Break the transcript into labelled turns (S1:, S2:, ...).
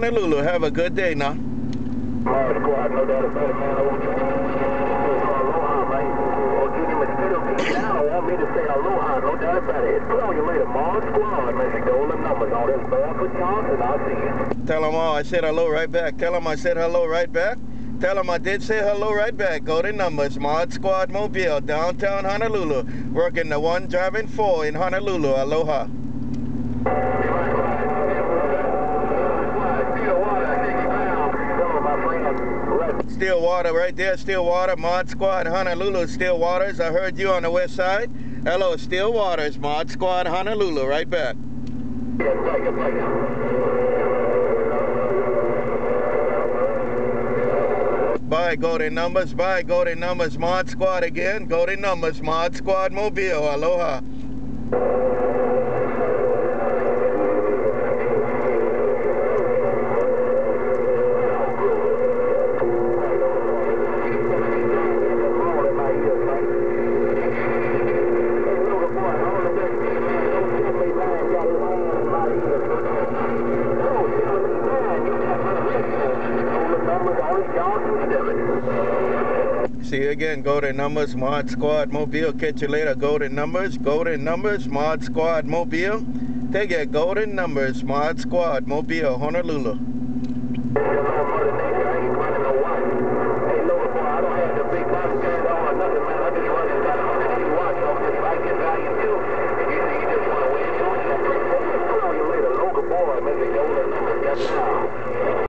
S1: Honolulu. Have a good day now.
S2: Mod Squad, no doubt about it, man. Aloha, man. Junior Mosquito now want me to say aloha, no doubt about it. Put on your later, Mod Squad, Mr. Golden numbers on this Barefoot Johnson. I'll see you.
S1: Tell them all I said hello right back. Tell them I said hello right back. Tell them I did say hello right back. Golden numbers, Mod Squad Mobile, downtown Honolulu. Working the 1 driving 4 in Honolulu. Aloha. Stillwater right there, Stillwater, Mod Squad, Honolulu, Stillwaters. I heard you on the west side. Hello, Stillwaters, Mod Squad, Honolulu, right back. Bye, Golden Numbers, bye, Golden Numbers, Mod Squad again. Golden Numbers, Mod Squad Mobile, aloha. See you again, Golden Numbers, Mod Squad Mobile. Catch you later, Golden Numbers, Mod Squad Mobile. Take it, Golden Numbers, Mod Squad Mobile, Honolulu.